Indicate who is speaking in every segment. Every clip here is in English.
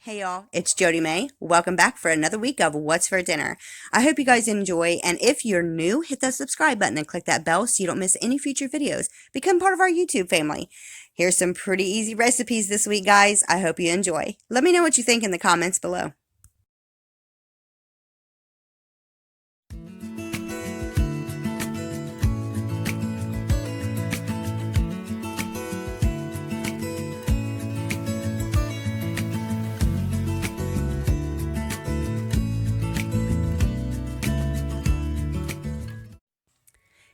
Speaker 1: Hey y'all, it's Jody May. Welcome back for another week of What's for Dinner. I hope you guys enjoy, and if you're new, hit that subscribe button and click that bell so you don't miss any future videos. Become part of our YouTube family. Here's some pretty easy recipes this week, guys. I hope you enjoy. Let me know what you think in the comments below.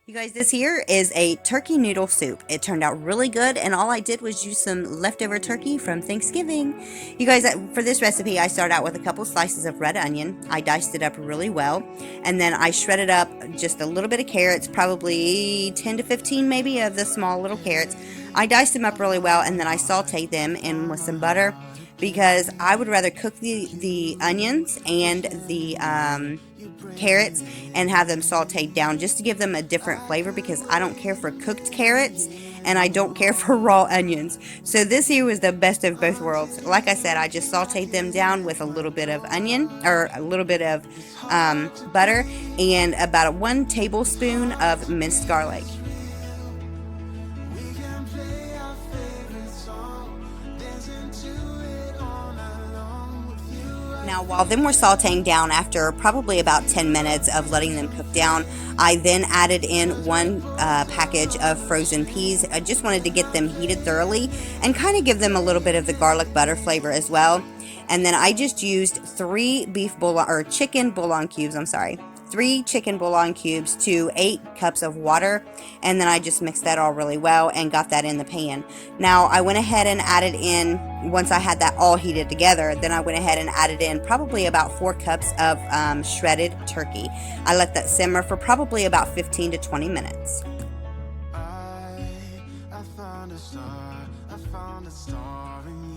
Speaker 1: You guys, this here is a turkey noodle soup. It turned out really good, and all I did was use some leftover turkey from Thanksgiving. You guys, for this recipe, I started out with a couple slices of red onion. I diced it up really well, and then I shredded up just a little bit of carrots, probably 10 to 15 maybe of the small little carrots. I diced them up really well, and then I sauteed them in with some butter because I would rather cook the onions and the carrots and have them sauteed down just to give them a different flavor, because I don't care for cooked carrots and I don't care for raw onions. So this here was the best of both worlds. Like I said, I just sauteed them down with a little bit of onion, or a little bit of butter, and about 1 tablespoon of minced garlic. Now, while them were sauteing down, after probably about 10 minutes of letting them cook down, I then added in 1 package of frozen peas. I just wanted to get them heated thoroughly and kind of give them a little bit of the garlic butter flavor as well. And then I just used 3 chicken bouillon cubes, 3 chicken bouillon cubes to 8 cups of water, and then I just mixed that all really well and got that in the pan. Now I went ahead and added in, once I had that all heated together, then I went ahead and added in probably about 4 cups of shredded turkey. I let that simmer for probably about 15 to 20 minutes.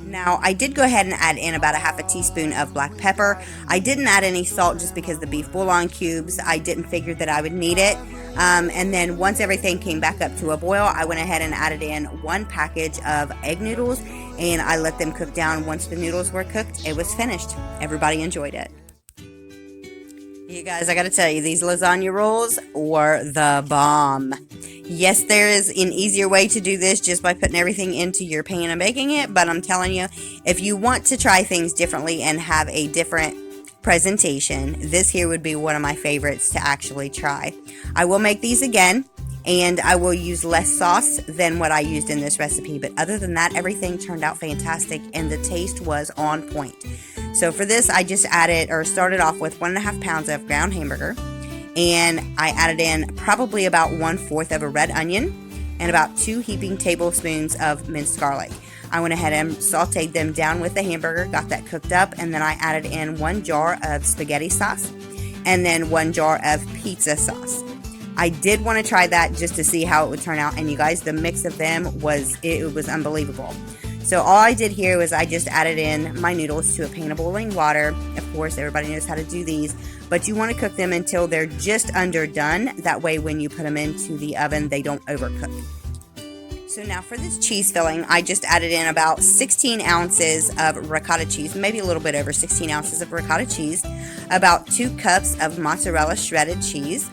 Speaker 1: Now, I did go ahead and add in about a half a teaspoon of black pepper. I didn't add any salt just because the beef bouillon cubes, I didn't figure that I would need it. And then once everything came back up to a boil, I went ahead and added in 1 package of egg noodles, and I let them cook down. Once the noodles were cooked, it was finished. Everybody enjoyed it. You guys, I gotta tell you, these lasagna rolls were the bomb. Yes, there is an easier way to do this just by putting everything into your pan and baking it, but I'm telling you, if you want to try things differently and have a different presentation, this here would be one of my favorites to actually try. I will make these again, and I will use less sauce than what I used in this recipe, but other than that, everything turned out fantastic and the taste was on point. So for this, I just started off with 1.5 pounds of ground hamburger, and I added in probably about 1/4 of a red onion and about 2 heaping tablespoons of minced garlic. I went ahead and sauteed them down with the hamburger, got that cooked up, and then I added in 1 jar of spaghetti sauce and then 1 jar of pizza sauce. I did want to try that just to see how it would turn out, and you guys, the mix of them was unbelievable. So all I did here was I just added in my noodles to a pan of boiling water. Of course, everybody knows how to do these, but you want to cook them until they're just underdone. That way when you put them into the oven, they don't overcook. So now for this cheese filling, I just added in about 16 ounces of ricotta cheese, maybe a little bit over 16 ounces of ricotta cheese, about 2 cups of mozzarella shredded cheese,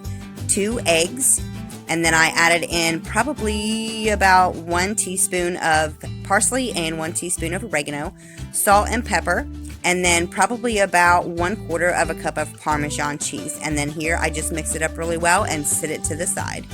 Speaker 1: 2 eggs, and then I added in probably about 1 teaspoon of parsley and 1 teaspoon of oregano, salt and pepper, and then probably about 1/4 of a cup of Parmesan cheese. And then here I just mix it up really well and set it to the side.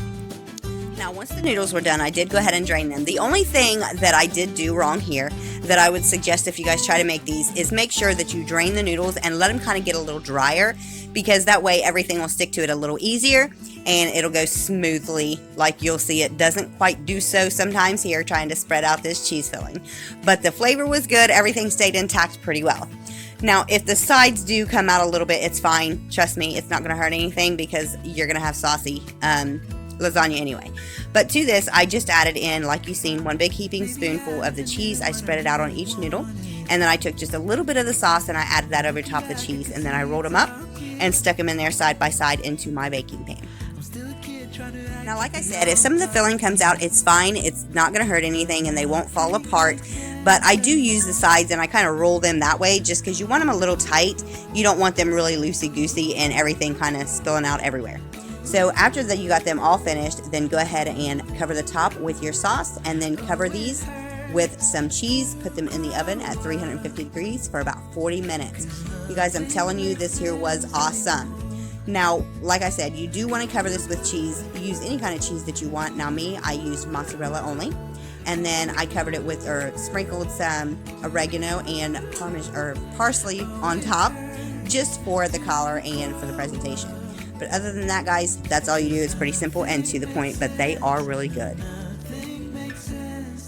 Speaker 1: Now, once the noodles were done, I did go ahead and drain them. The only thing that I did do wrong here that I would suggest if you guys try to make these is make sure that you drain the noodles and let them kind of get a little drier, because that way everything will stick to it a little easier and it'll go smoothly. Like you'll see, it doesn't quite do so sometimes here trying to spread out this cheese filling. But the flavor was good. Everything stayed intact pretty well. Now, if the sides do come out a little bit, it's fine. Trust me, it's not going to hurt anything because you're going to have saucy lasagna anyway. But to this, I just added in, like you've seen, 1 big heaping spoonful of the cheese. I spread it out on each noodle, and then I took just a little bit of the sauce and I added that over top of the cheese, and then I rolled them up and stuck them in there side by side into my baking pan. Now, like I said, if some of the filling comes out, it's fine. It's not going to hurt anything and they won't fall apart. but I do use the sides and I kind of roll them that way just because you want them a little tight. You don't want them really loosey-goosey and everything kind of spilling out everywhere. So after that you got them all finished, then go ahead and cover the top with your sauce, and then cover these with some cheese. Put them in the oven at 350 degrees for about 40 minutes. You guys, I'm telling you, this here was awesome. Now, like I said, you do want to cover this with cheese. Use any kind of cheese that you want. Now me, I used mozzarella only. And then I covered it with, or sprinkled some oregano and parsley on top, just for the color and for the presentation. But other than that, guys, that's all you do. It's pretty simple and to the point, but they are really good.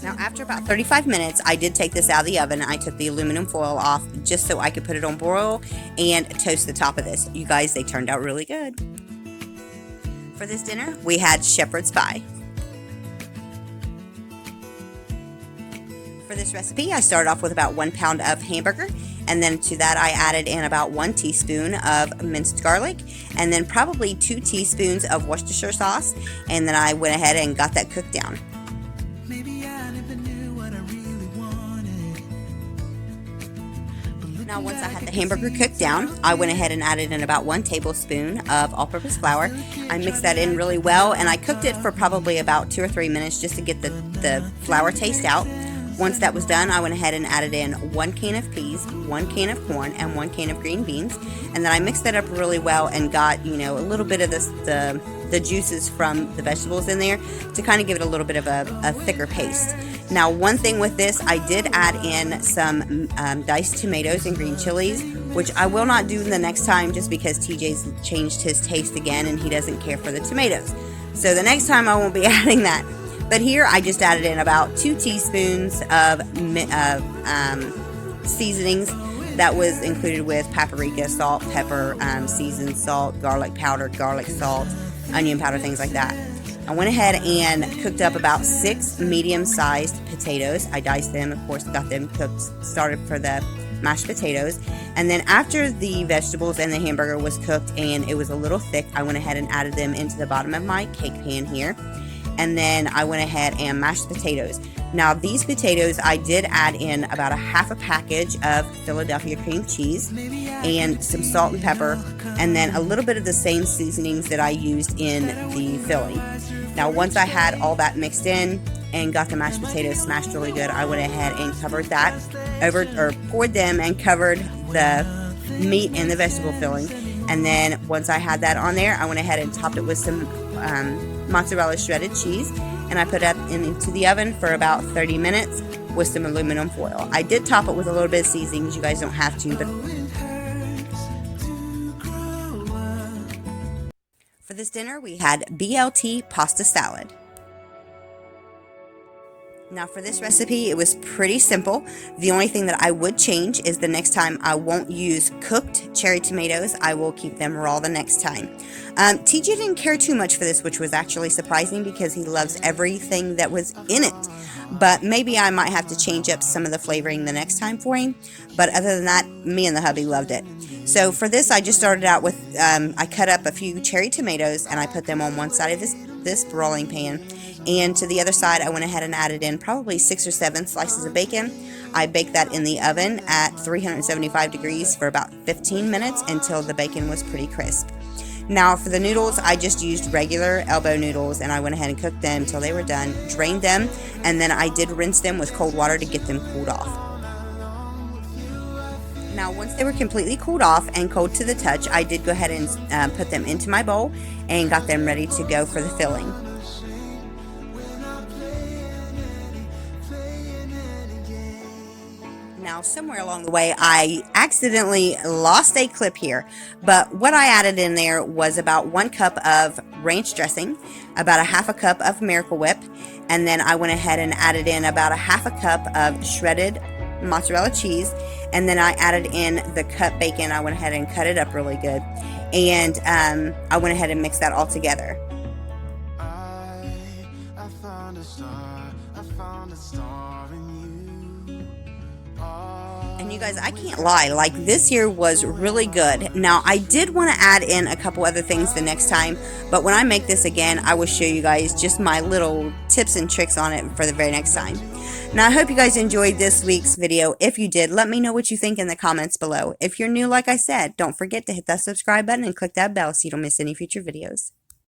Speaker 1: Now, after about 35 minutes, I did take this out of the oven. I took the aluminum foil off just so I could put it on broil and toast the top of this. You guys, they turned out really good. For this dinner, we had shepherd's pie. For this recipe, I started off with about 1 pound of hamburger, and then to that I added in about 1 teaspoon of minced garlic, and then probably 2 teaspoons of Worcestershire sauce, and then I went ahead and got that cooked down. Now, once I had the hamburger cooked down, I went ahead and added in about 1 tablespoon of all-purpose flour. I mixed that in really well, and I cooked it for probably about 2 or 3 minutes just to get the flour taste out. Once that was done, I went ahead and added in 1 can of peas, 1 can of corn, and 1 can of green beans. And then I mixed that up really well and got, you know, a little bit of the juices from the vegetables in there to kind of give it a little bit of a thicker paste. Now, one thing with this, I did add in some diced tomatoes and green chilies, which I will not do the next time just because TJ's changed his taste again and he doesn't care for the tomatoes. So the next time I won't be adding that. But here I just added in about 2 teaspoons of seasonings. That was included with paprika, salt, pepper, seasoned salt, garlic powder, garlic salt, onion powder, things like that. I went ahead and cooked up about 6 medium-sized potatoes. I diced them, of course, got them cooked, started for the mashed potatoes. And then after the vegetables and the hamburger was cooked and it was a little thick, I went ahead and added them into the bottom of my cake pan here. And then I went ahead and mashed potatoes. Now, these potatoes, I did add in about a half a package of Philadelphia cream cheese and some salt and pepper, and then a little bit of the same seasonings that I used in the filling. Now, once I had all that mixed in and got the mashed potatoes smashed really good, I went ahead and covered that poured them and covered the meat and the vegetable filling. And then once I had that on there, I went ahead and topped it with some mozzarella shredded cheese, and I put it into the oven for about 30 minutes with some aluminum foil. I did top it with a little bit of seasonings. You guys don't have to, but for this dinner we had BLT pasta salad. Now, for this recipe, it was pretty simple. The only thing that I would change is the next time I won't use cooked cherry tomatoes. I will keep them raw the next time. TJ didn't care too much for this, which was actually surprising because he loves everything that was in it. But maybe I might have to change up some of the flavoring the next time for him. But other than that, me and the hubby loved it. So for this, I just started out with, I cut up a few cherry tomatoes and I put them on one side of this broiling pan. And to the other side, I went ahead and added in probably 6 or 7 slices of bacon. I baked that in the oven at 375 degrees for about 15 minutes until the bacon was pretty crisp. Now, for the noodles, I just used regular elbow noodles, and I went ahead and cooked them until they were done, drained them, and then I did rinse them with cold water to get them cooled off. Now, once they were completely cooled off and cold to the touch, I did go ahead and put them into my bowl and got them ready to go for the filling. Now, somewhere along the way, I accidentally lost a clip here, but what I added in there was about 1 cup of ranch dressing, about a half a cup of Miracle Whip, and then I went ahead and added in about a half a cup of shredded mozzarella cheese, and then I added in the cut bacon. I went ahead and cut it up really good, and I went ahead and mixed that all together. I found a star in you. And you guys, I can't lie, like, this here was really good. Now, I did want to add in a couple other things the next time, but when I make this again, I will show you guys just my little tips and tricks on it for the very next time. Now, I hope you guys enjoyed this week's video. If you did, let me know what you think in the comments below. If you're new, like I said, don't forget to hit that subscribe button and click that bell so you don't miss any future videos.